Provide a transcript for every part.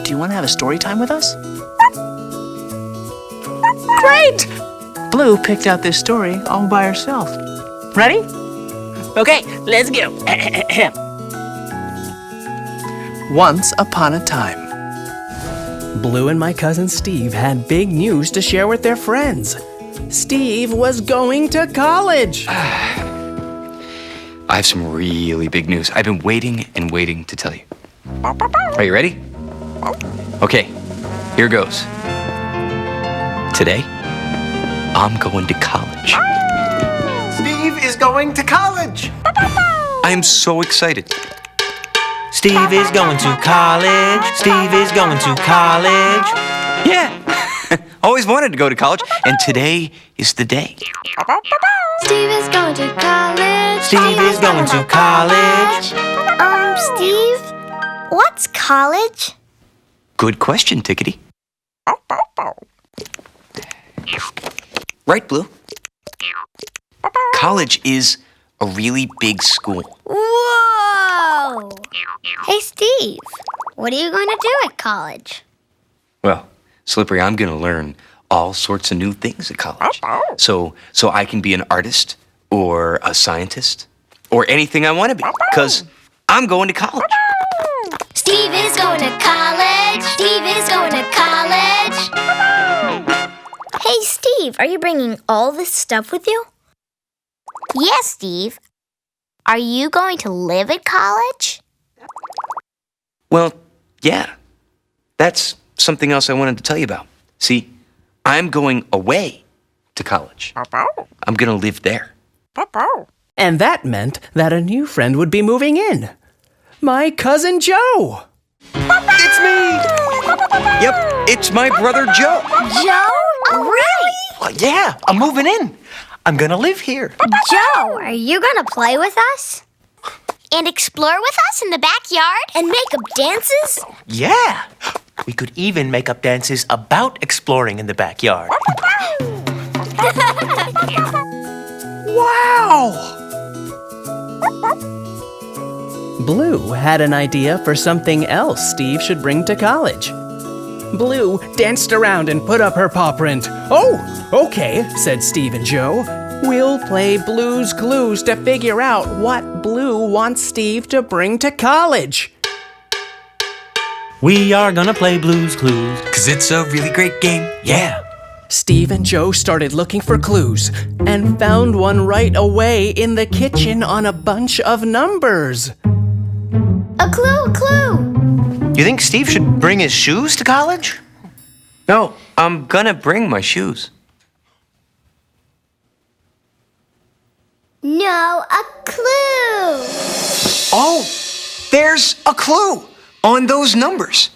do you want to have a story time with us? Great! Blue picked out this story all by herself. Ready? Okay, let's go. Once upon a time. Blue and my cousin Steve had big news to share with their friends. Steve was going to college. I have some really big news. I've been waiting and waiting to tell you. Are you ready? Okay, here goes. Today, I'm going to college. Steve is going to college. I am so excited. Steve is going to college. Steve is going to college. Yeah, always wanted to go to college, and today is the day. Steve is going to college. Steve is going to college. Steve, what's college? Good question, Tickety. Right, Blue? College is a really big school. Whoa! Hey, Steve, what are you going to do at college? Well, Slippery, I'm going to learn all sorts of new things at college. So I can be an artist or a scientist or anything I want to be, because I'm going to college. Steve is going to college. Steve is going to college. Hey, Steve, are you bringing all this stuff with you? Yes, Steve. Are you going to live at college? Well, yeah. That's something else I wanted to tell you about. See, I'm going away to college. I'm going to live there. And that meant that a new friend would be moving in. My cousin Joe. It's me! Yep, it's my brother Joe. Joe? Really? Well, yeah, I'm moving in. I'm gonna live here. Joe, are you going to play with us? And explore with us in the backyard? And make up dances? Yeah. We could even make up dances about exploring in the backyard. Wow! Blue had an idea for something else Steve should bring to college. Blue danced around and put up her paw print. Oh, okay, said Steve and Joe. We'll play Blue's Clues to figure out what Blue wants Steve to bring to college. We are gonna play Blue's Clues. 'Cause it's a really great game. Yeah. Steve and Joe started looking for clues and found one right away in the kitchen on a bunch of numbers. A clue. You think Steve should bring his shoes to college? No, I'm gonna bring my shoes. No, a clue. Oh, there's a clue on those numbers.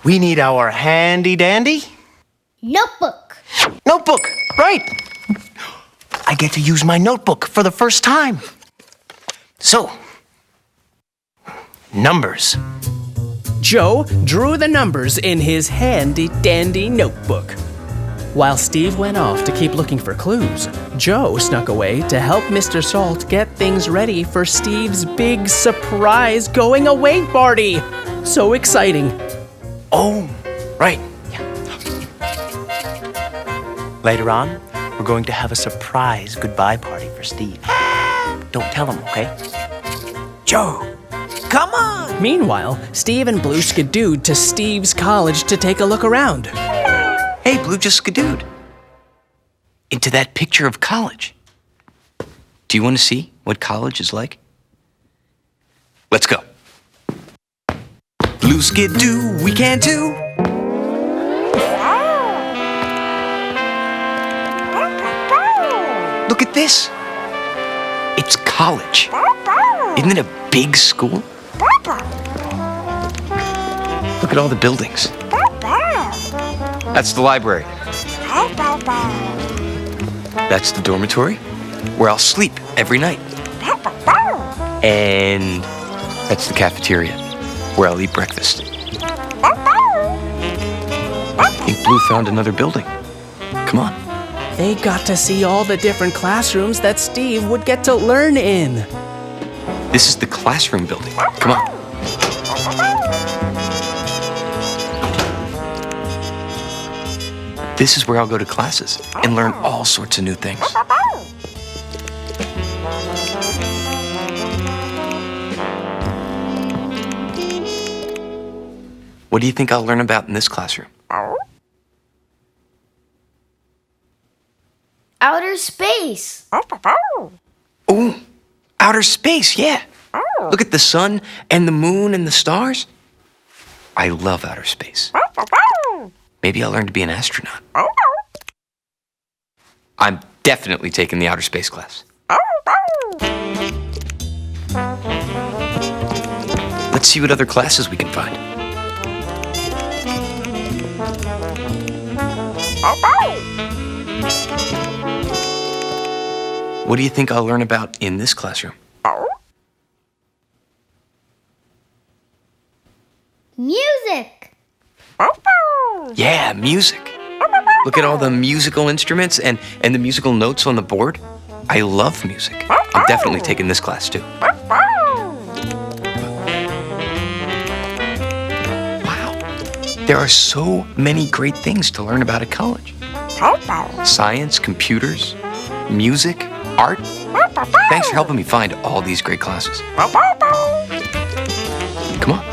We need our handy dandy Notebook. notebook. Right. I get to use my notebook for the first time. So, numbers. Joe drew the numbers in his handy-dandy notebook. While Steve went off to keep looking for clues, Joe snuck away to help Mr. Salt get things ready for Steve's big surprise going-away party. So exciting. Oh, right. Yeah. Later on, we're going to have a surprise goodbye party for Steve. Don't tell him, okay? Joe, come on! Meanwhile, Steve and Blue skidooed to Steve's college to take a look around. Hey, Blue just skidooed into that picture of college. Do you want to see what college is like? Let's go. Blue skidoo, we can too. Look at this. It's college. Isn't it a big school? Look at all the buildings. That's the library. That's the dormitory, where I'll sleep every night. And that's the cafeteria, where I'll eat breakfast. I think Blue found another building. Come on. They got to see all the different classrooms that Steve would get to learn in. This is the classroom building. Come on. This is where I'll go to classes and learn all sorts of new things. What do you think I'll learn about in this classroom? Outer space. Ooh, outer space, yeah. Look at the sun and the moon and the stars. I love outer space. Maybe I'll learn to be an astronaut. I'm definitely taking the outer space class. Let's see what other classes we can find. What do you think I'll learn about in this classroom? Music. Yeah, music. Look at all the musical instruments and the musical notes on the board. I love music. I'm definitely taking this class too. Wow. There are so many great things to learn about at college. Science, computers, music, art. Thanks for helping me find all these great classes. Come on.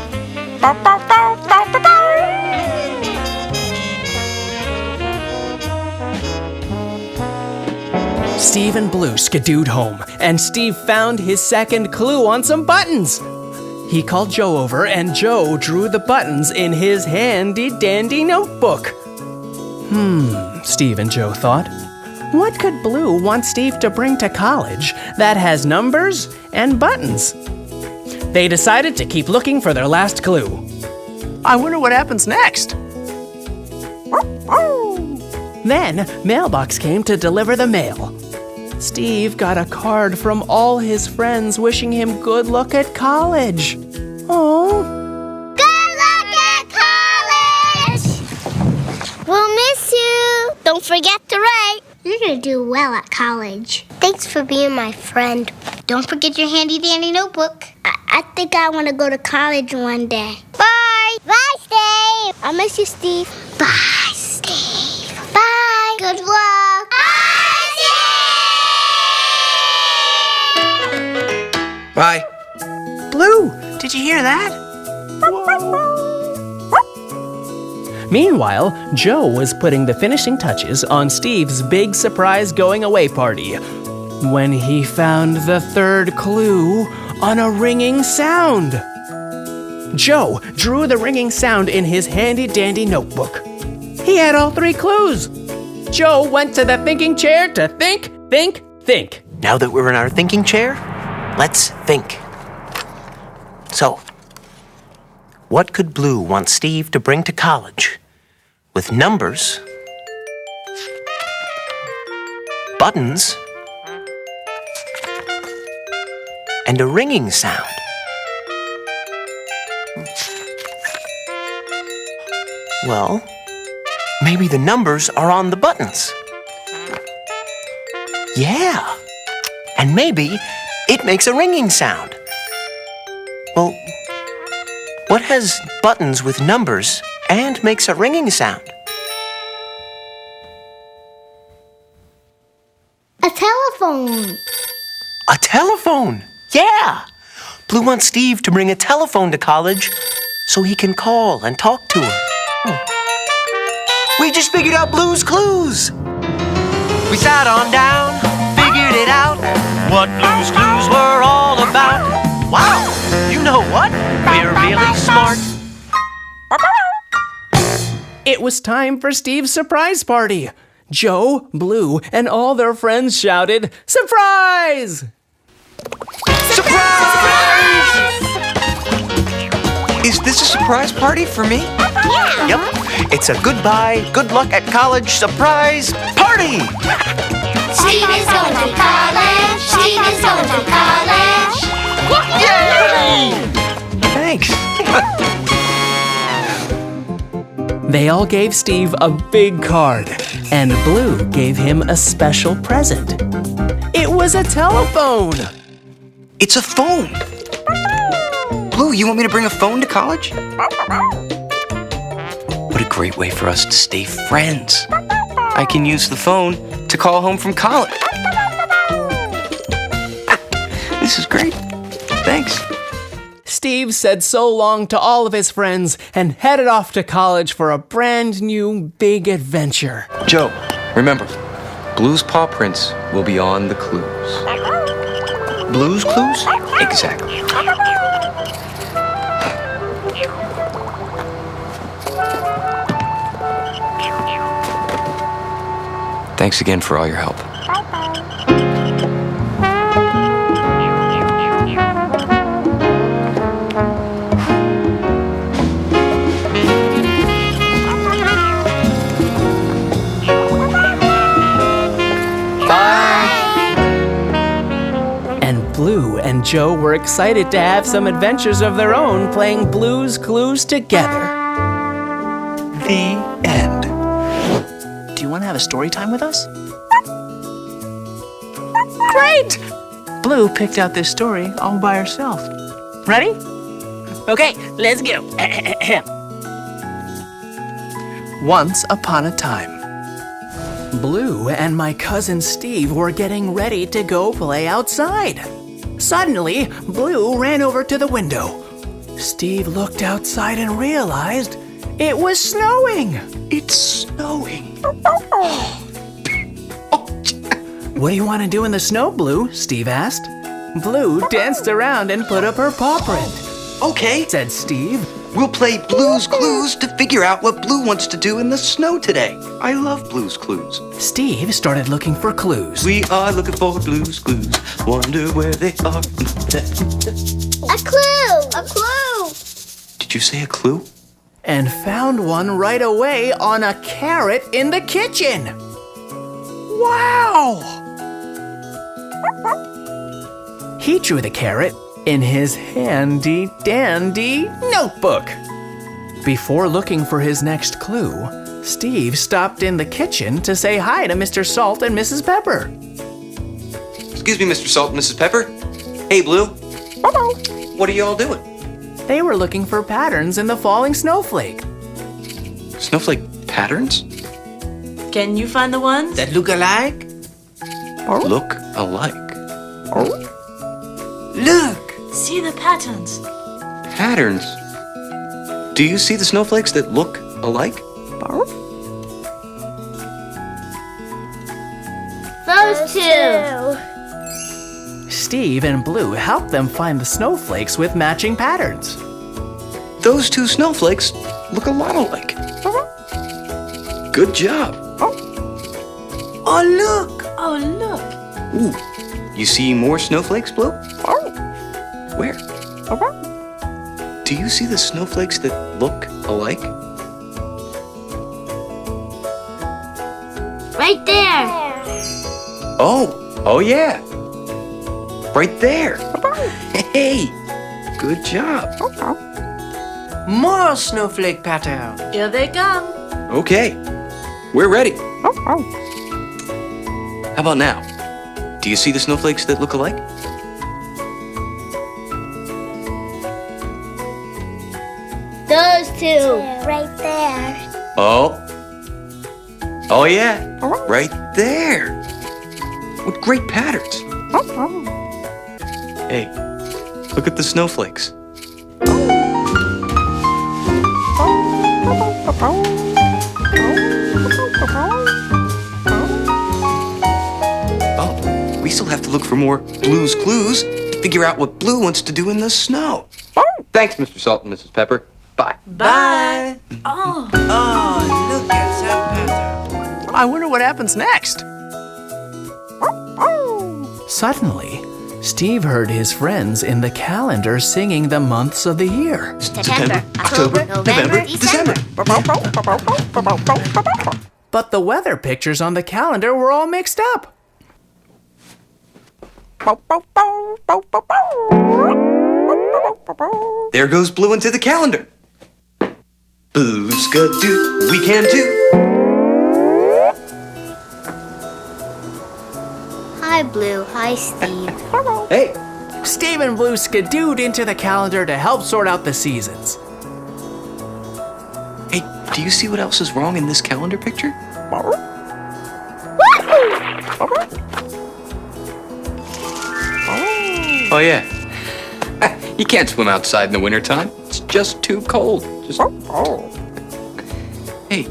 Steve and Blue skidooed home, and Steve found his second clue on some buttons. He called Joe over, and Joe drew the buttons in his handy-dandy notebook. Steve and Joe thought, what could Blue want Steve to bring to college that has numbers and buttons? They decided to keep looking for their last clue. I wonder what happens next. Then, Mailbox came to deliver the mail. Steve got a card from all his friends wishing him good luck at college. Oh. Good luck at college! We'll miss you. Don't forget to write. You're going to do well at college. Thanks for being my friend. Don't forget your handy-dandy notebook. I think I want to go to college one day. Bye. Bye, Steve. I'll miss you, Steve. Bye, Steve. Bye. Good luck. Bye. Blue, did you hear that? Meanwhile, Joe was putting the finishing touches on Steve's big surprise going-away party when he found the third clue on a ringing sound. Joe drew the ringing sound in his handy-dandy notebook. He had all three clues. Joe went to the thinking chair to think. Now that we're in our thinking chair, let's think. So, what could Blue want Steve to bring to college with numbers, buttons, and a ringing sound? Well, maybe the numbers are on the buttons. Yeah, and maybe it makes a ringing sound. Well, what has buttons with numbers and makes a ringing sound? A telephone. A telephone! Yeah! Blue wants Steve to bring a telephone to college so he can call and talk to her. We just figured out Blue's clues! We sat on down, figured it out, what Blue's clues were all about. Wow! You know what? We're really smart. It was time for Steve's surprise party. Joe, Blue, and all their friends shouted, "Surprise!" Surprise! Is this a surprise party for me? Yeah. Yep, it's a goodbye, good luck at college surprise party! Steve is going to college. Steve is going to college. Yay! Thanks. They all gave Steve a big card, and Blue gave him a special present. It was a telephone. It's a phone. Blue, you want me to bring a phone to college? What a great way for us to stay friends. I can use the phone to call home from college. This is great. Thanks. Steve said so long to all of his friends and headed off to college for a brand new big adventure. Joe, remember, Blue's paw prints will be on the clues. Blue's Clues? Exactly. Thanks again for all your help. And Blue and Joe were excited to have some adventures of their own playing Blue's Clues together. The end. Do you want to have a story time with us? Great! Blue picked out this story all by herself. Ready? Okay, let's go. Once upon a time. Blue and my cousin Steve were getting ready to go play outside. Suddenly, Blue ran over to the window. Steve looked outside and realized it was snowing. It's snowing. What do you want to do in the snow, Blue? Steve asked. Blue danced around and put up her paw print. Okay, Said Steve. we'll play Blue's Clues to figure out what Blue wants to do in the snow today. I love Blue's Clues. Steve started looking for clues. We are looking for Blue's Clues. Wonder where they are. A clue! A clue! Did you say a clue? And found one right away on a carrot in the kitchen. Wow! He drew the carrot in his handy-dandy notebook. Before looking for his next clue, Steve stopped in the kitchen to say hi to Mr. Salt and Mrs. Pepper. Excuse me, Mr. Salt and Mrs. Pepper. Hey, Blue. What are you all doing? They were looking for patterns in the falling snowflake. Snowflake patterns? Can you find the ones? That look alike? Look alike. Look! See the patterns. Patterns? Do you see the snowflakes that look alike? Those two! Steve and Blue helped them find the snowflakes with matching patterns. Those two snowflakes look a lot alike. Good job. Oh, look! Oh, look. Ooh, you see more snowflakes, Blue? Where? Do you see the snowflakes that look alike? Right there! Oh yeah. Right there. Hey, good job. More snowflake pattern. Here they come. Okay, we're ready. How about now? Do you see the snowflakes that look alike? Those two! Right there. Oh yeah, right there. What great patterns. Hey, look at the snowflakes. Oh, we still have to look for more Blue's Clues to figure out what Blue wants to do in the snow. Thanks, Mr. Salt and Mrs. Pepper. Bye. Bye. Oh. Oh, look at that pattern. I wonder what happens next. Suddenly, Steve heard his friends in the calendar singing the months of the year. September, October, November, December. But the weather pictures on the calendar were all mixed up. There goes Blue into the calendar. Blue's good do, we can too. Hi, Blue. Hi, Steve. Hey, Steve and Blue skidooed into the calendar to help sort out the seasons. hey, do you see what else is wrong in this calendar picture? Oh, yeah. You can't swim outside in the wintertime. It's just too cold. Hey,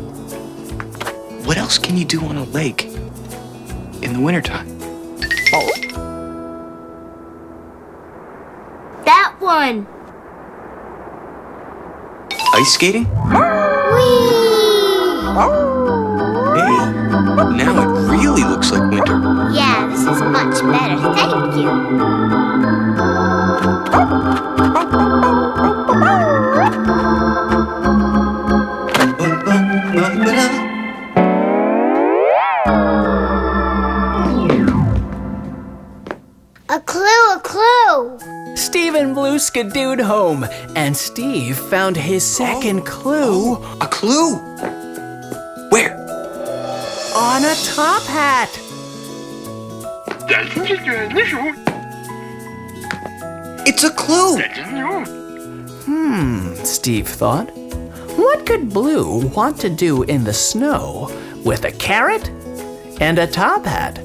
what else can you do on a lake in the wintertime? That one. Ice skating? Whee! Hey, now it really looks like winter. Yeah, this is much better. Thank you. A clue, a clue. Steve and Blue skidooed home, and Steve found his second clue A clue? Where? on a top hat. It's a clue. Steve thought. What could Blue want to do in the snow with a carrot and a top hat?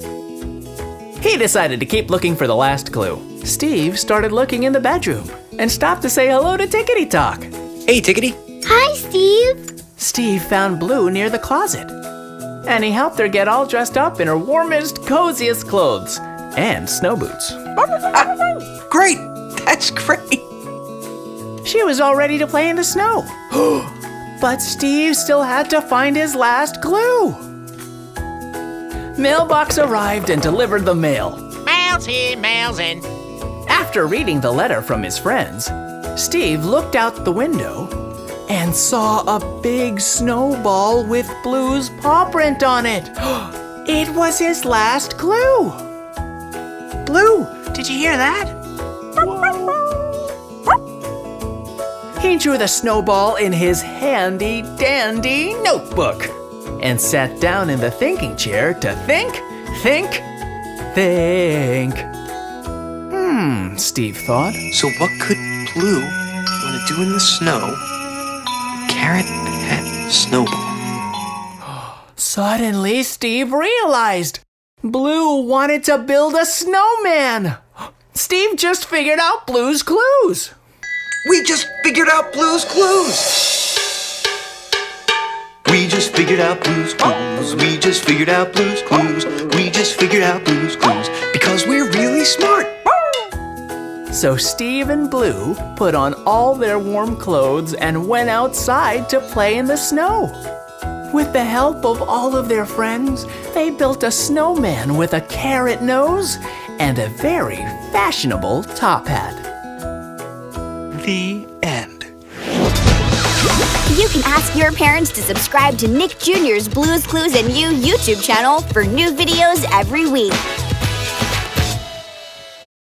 He decided to keep looking for the last clue. Steve started looking in the bedroom and stopped to say hello to Tickety Talk. Hey, Tickety. Hi, Steve. Steve found Blue near the closet, and he helped her get all dressed up in her warmest, coziest clothes and snow boots. Great. That's great. She was all ready to play in the snow. But Steve still had to find his last clue. Mailbox arrived and delivered the mail. Mail's here, mail's in. After reading the letter from his friends, Steve looked out the window and saw a big snowball with Blue's paw print on it. It was his last clue. Blue, did you hear that? He drew the snowball in his handy-dandy notebook and sat down in the thinking chair to think. Steve thought. So what could Blue want to do in the snow? Carrot, hat, snowball. Suddenly, Steve realized Blue wanted to build a snowman. Steve just figured out Blue's clues. We just figured out Blue's clues. We just figured out Blue's clues. We just figured out Blue's clues. We just figured out Blue's clues. Because we're really smart. So Steve and Blue put on all their warm clothes and went outside to play in the snow. With the help of all of their friends, they built a snowman with a carrot nose and a very fashionable top hat. The end. You can ask your parents to subscribe to Nick Jr.'s Blues Clues and You YouTube channel for new videos every week.